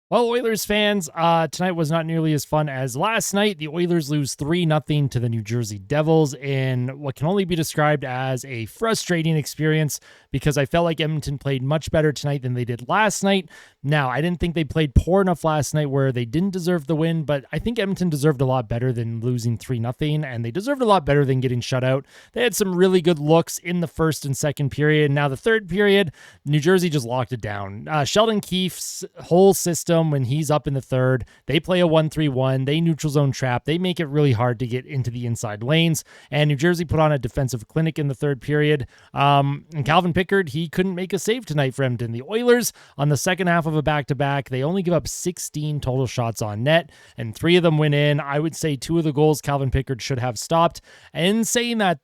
Well, Oilers fans, tonight was not nearly as fun as last night. The Oilers lose 3-0 to the New Jersey Devils in what can only be described as a frustrating experience because I felt like Edmonton played much better tonight than they did last night. Now, I didn't think they played poor enough last night where they didn't deserve the win, but I think Edmonton deserved a lot better than losing 3-0, and they deserved a lot better than getting shut out. They had some really good looks in the first and second period. Now, the third period, New Jersey just locked it down. Sheldon Keefe's whole system, when he's up in the third, they play a 1-3-1, they neutral zone trap, they make it really hard to get into the inside lanes, and New Jersey put on a defensive clinic in the third period. And Calvin Pickard, he couldn't make a save tonight for Edmonton. The Oilers, on the second half of a back-to-back, they only give up 16 total shots on net, and 3 of them went in. I would say 2 of the goals Calvin Pickard should have stopped. In saying that,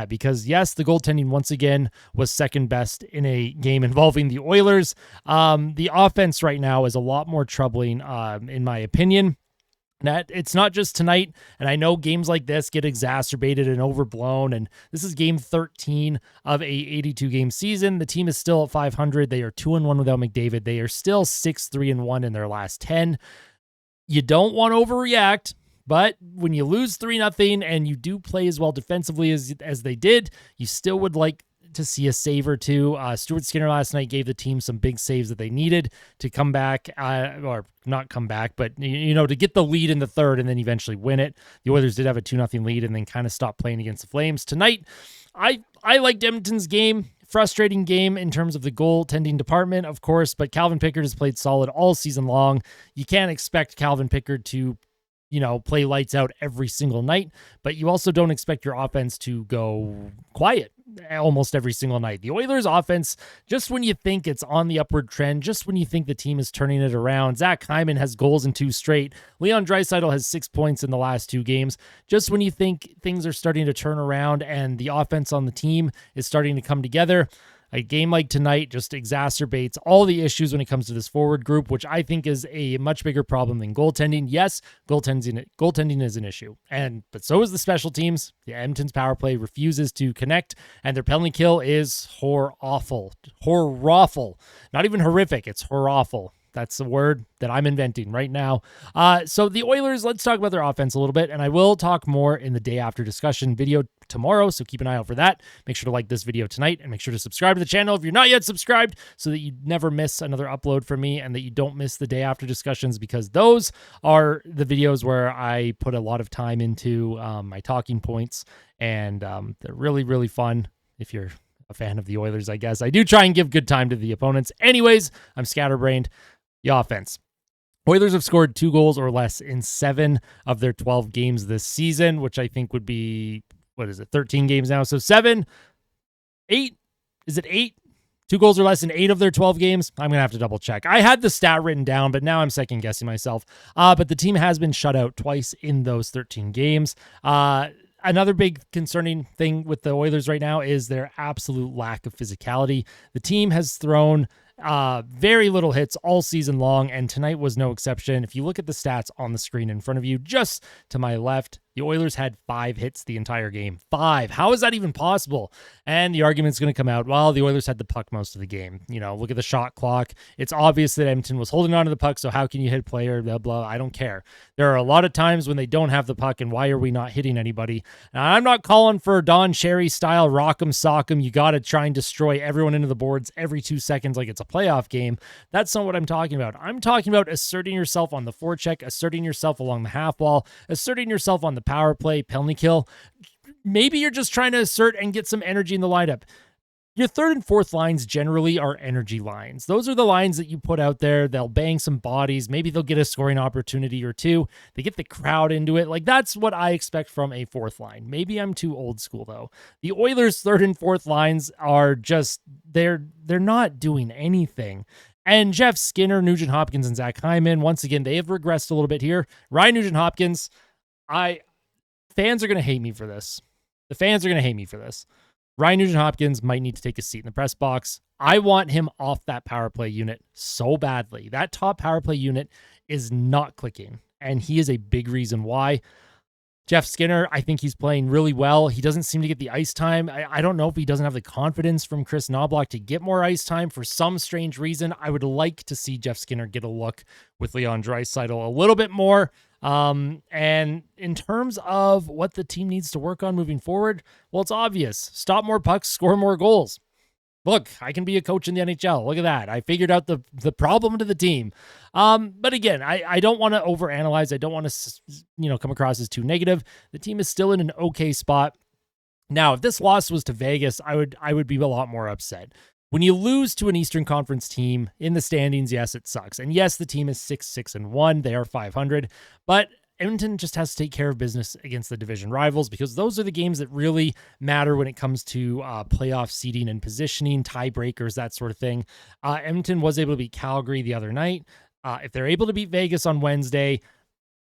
because yes, the goaltending once again was second best in a game involving the Oilers. The offense right now is a lot more troubling, in my opinion. That it's not just tonight, and I know games like this get exacerbated and overblown, and this is game 13 of a 82-game season. The team is still at 500. They are 2-1 without McDavid. They are still 6-3-1 in their last 10. You don't want to overreact, but when you lose 3-0 and you do play as well defensively as they did, you still would like to see a save or two. Stuart Skinner last night gave the team some big saves that they needed to come back, or not come back, but to get the lead in the third and then eventually win it. The Oilers did have a 2-0 lead and then kind of stopped playing against the Flames. Tonight, I liked Edmonton's game. Frustrating game in terms of the goaltending department, of course, but Calvin Pickard has played solid all season long. You can't expect Calvin Pickard to play lights out every single night, but you also don't expect your offense to go quiet almost every single night. The Oilers offense, just when you think it's on the upward trend, just when you think the team is turning it around, Zach Hyman has goals in 2 straight. Leon Draisaitl has 6 points in the last 2 games. Just when you think things are starting to turn around and the offense on the team is starting to come together, a game like tonight just exacerbates all the issues when it comes to this forward group, which I think is a much bigger problem than goaltending. Yes, goaltending is an issue, but so is the special teams. The Edmonton's power play refuses to connect, and their penalty kill is awful. Not even horrific, it's awful. That's the word that I'm inventing right now. So the Oilers, let's talk about their offense a little bit, and I will talk more in the day after discussion video tomorrow, so keep an eye out for that. Make sure to like this video tonight, and make sure to subscribe to the channel if you're not yet subscribed so that you never miss another upload from me and that you don't miss the day after discussions, because those are the videos where I put a lot of time into my talking points, and they're really, really fun if you're a fan of the Oilers, I guess. I do try and give good time to the opponents. Anyways, I'm scatterbrained. The offense. Oilers have scored 2 goals or less in 7 of their 12 games this season, which I think would be, 13 games now? So 7, 8, is it 8? 2 goals or less in 8 of their 12 games? I'm going to have to double check. I had the stat written down, but now I'm second guessing myself. But the team has been shut out twice in those 13 games. Another big concerning thing with the Oilers right now is their absolute lack of physicality. The team has thrown very little hits all season long, and tonight was no exception. If you look at the stats on the screen in front of you, just to my left, the Oilers had 5 hits the entire game. 5. How is that even possible? And the argument's going to come out, well, the Oilers had the puck most of the game. Look at the shot clock. It's obvious that Edmonton was holding on to the puck, so how can you hit a player, blah, blah. I don't care. There are a lot of times when they don't have the puck, and why are we not hitting anybody? Now, I'm not calling for Don Cherry style rock'em sock'em. You got to try and destroy everyone into the boards every 2 seconds like it's a playoff game. That's not what I'm talking about. I'm talking about asserting yourself on the forecheck, asserting yourself along the half wall, asserting yourself on the power play, penalty kill. Maybe you're just trying to assert and get some energy in the lineup. Your third and fourth lines generally are energy lines. Those are the lines that you put out there. They'll bang some bodies. Maybe they'll get a scoring opportunity or 2. They get the crowd into it. Like, that's what I expect from a fourth line. Maybe I'm too old school, though. The Oilers' third and fourth lines are just, they're not doing anything. And Jeff Skinner, Nugent Hopkins, and Zach Hyman, once again, they have regressed a little bit here. Ryan Nugent Hopkins, fans are going to hate me for this. The fans are going to hate me for this. Ryan Nugent Hopkins might need to take a seat in the press box. I want him off that power play unit so badly. That top power play unit is not clicking, and he is a big reason why. Jeff Skinner, I think he's playing really well. He doesn't seem to get the ice time. I don't know if he doesn't have the confidence from Chris Knoblauch to get more ice time for some strange reason. I would like to see Jeff Skinner get a look with Leon Draisaitl a little bit more. And in terms of what the team needs to work on moving forward, well, it's obvious. Stop more pucks, score more goals. Look, I can be a coach in the NHL. Look at that. I figured out the problem to the team. But again, I don't want to overanalyze. I don't want to, come across as too negative. The team is still in an okay spot. Now, if this loss was to Vegas, I would be a lot more upset. When you lose to an Eastern Conference team in the standings, yes, it sucks. And yes, the team is 6-6-1. They are 500. But Edmonton just has to take care of business against the division rivals because those are the games that really matter when it comes to playoff seeding and positioning, tiebreakers, that sort of thing. Edmonton was able to beat Calgary the other night. If they're able to beat Vegas on Wednesday,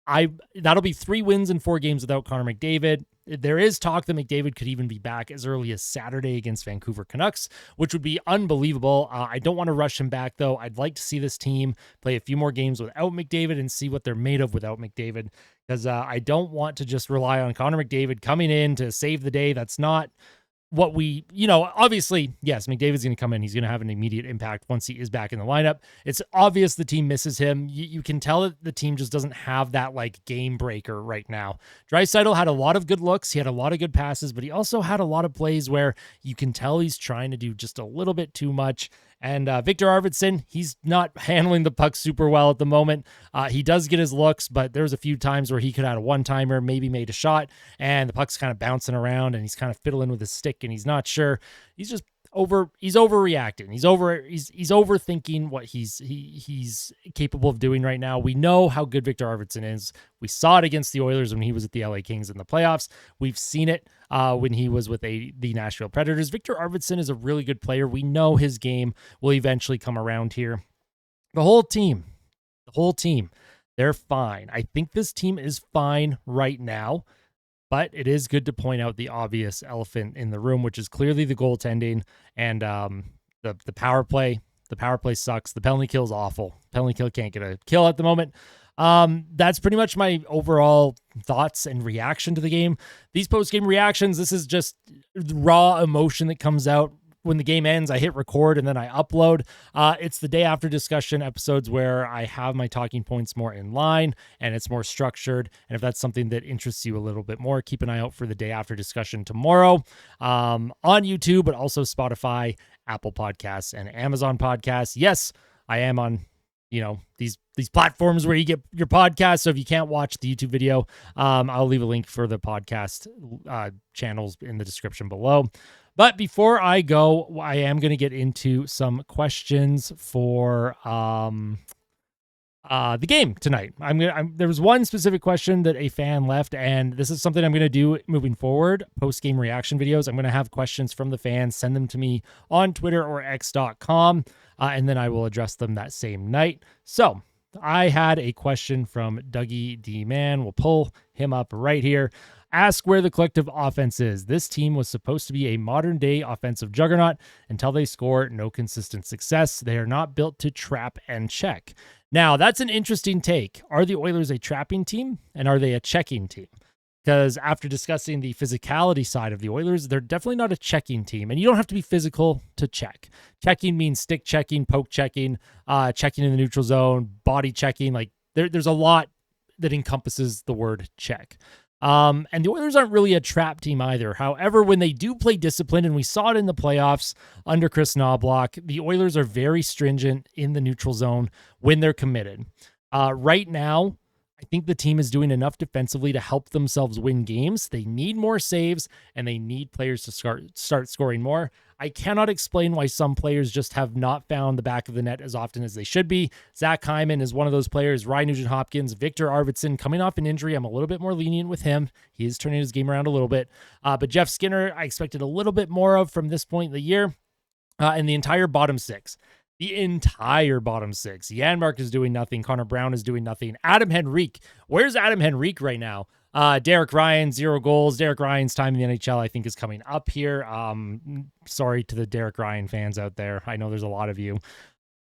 that'll be 3 wins in 4 games without Connor McDavid. There is talk that McDavid could even be back as early as Saturday against Vancouver Canucks, which would be unbelievable. I don't want to rush him back, though. I'd like to see this team play a few more games without McDavid and see what they're made of without McDavid, because I don't want to just rely on Connor McDavid coming in to save the day. That's not what obviously, yes, McDavid's going to come in. He's going to have an immediate impact once he is back in the lineup. It's obvious the team misses him. You can tell that the team just doesn't have that game breaker right now. Draisaitl had a lot of good looks. He had a lot of good passes, but he also had a lot of plays where you can tell he's trying to do just a little bit too much. And Victor Arvidsson, he's not handling the puck super well at the moment. He does get his looks, but there's a few times where he could have a one-timer, maybe made a shot, and the puck's kind of bouncing around, and he's kind of fiddling with his stick, and he's not sure. He's just he's overreacting. He's overthinking what he's capable of doing right now. We know how good Victor Arvidsson is. We saw it against the Oilers when he was at the LA Kings in the playoffs. We've seen it when he was with the Nashville Predators. Victor Arvidsson is a really good player. We know his game will eventually come around here. The whole team, they're fine. I think this team is fine right now. But it is good to point out the obvious elephant in the room, which is clearly the goaltending and the power play. The power play sucks. The penalty kill is awful. Penalty kill can't get a kill at the moment. That's pretty much my overall thoughts and reaction to the game. These post-game reactions, this is just raw emotion that comes out. When the game ends, I hit record and then I upload. It's the day after discussion episodes where I have my talking points more in line and it's more structured. And if that's something that interests you a little bit more, keep an eye out for the day after discussion tomorrow on YouTube, but also Spotify, Apple Podcasts, and Amazon Podcasts. Yes, I am on these platforms where you get your podcast. So if you can't watch the YouTube video, I'll leave a link for the podcast channels in the description below. But before I go, I am going to get into some questions for the game tonight. There was one specific question that a fan left, and this is something I'm going to do moving forward. Post-game reaction videos. I'm going to have questions from the fans. Send them to me on Twitter or X.com, and then I will address them that same night. So I had a question from Dougie D. Man. We'll pull him up right here. Ask where the collective offense is. This team was supposed to be a modern-day offensive juggernaut. Until they score, no consistent success. They are not built to trap and check. Now, that's an interesting take. Are the Oilers a trapping team, and are they a checking team? Because after discussing the physicality side of the Oilers, they're definitely not a checking team, and you don't have to be physical to check. Checking means stick checking, poke checking, checking in the neutral zone, body checking. There's a lot that encompasses the word check. And the Oilers aren't really a trap team either. However, when they do play discipline, and we saw it in the playoffs under Chris Knoblauch, the Oilers are very stringent in the neutral zone when they're committed. Right now, I think the team is doing enough defensively to help themselves win games. They need more saves, and they need players to start scoring more. I cannot explain why some players just have not found the back of the net as often as they should be. Zach Hyman is one of those players. Ryan Nugent-Hopkins, Victor Arvidsson, coming off an injury. I'm a little bit more lenient with him. He is turning his game around a little bit. But Jeff Skinner, I expected a little bit more of from this point in the year. And the entire bottom six. Janmark is doing nothing. Connor Brown is doing nothing. Adam Henrique. Where's Adam Henrique right now? Derek Ryan, 0 goals. Derek Ryan's time in the NHL, I think, is coming up here. Sorry to the Derek Ryan fans out there. I know there's a lot of you.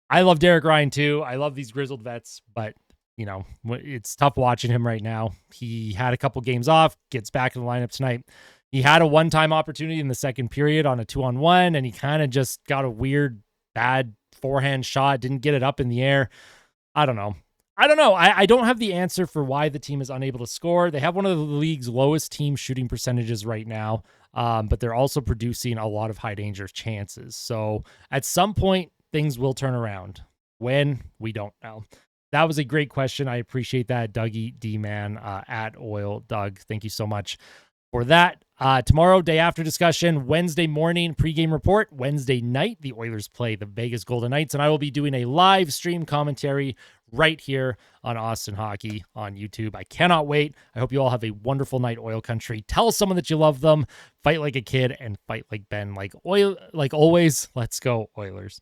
I love Derek Ryan too. I love these grizzled vets, but it's tough watching him right now. He had a couple games off, gets back in the lineup tonight. He had a one-time opportunity in the second period on a 2-on-1, and he kind of just got a weird, bad forehand shot, didn't get it up in the air. I don't know. I don't have the answer for why the team is unable to score. They have one of the league's lowest team shooting percentages right now, but they're also producing a lot of high danger chances. So at some point, things will turn around. When? We don't know. That was a great question. I appreciate that, Dougie D-Man at Oil Doug. Thank you so much for that. Tomorrow, day after discussion, Wednesday morning, pregame report. Wednesday night, the Oilers play the Vegas Golden Knights, and I will be doing a live stream commentary right here on Austin Hockey on YouTube. I cannot wait. I hope you all have a wonderful night, Oil Country. Tell someone that you love them. Fight like a kid and fight like Ben. Like always, let's go, Oilers.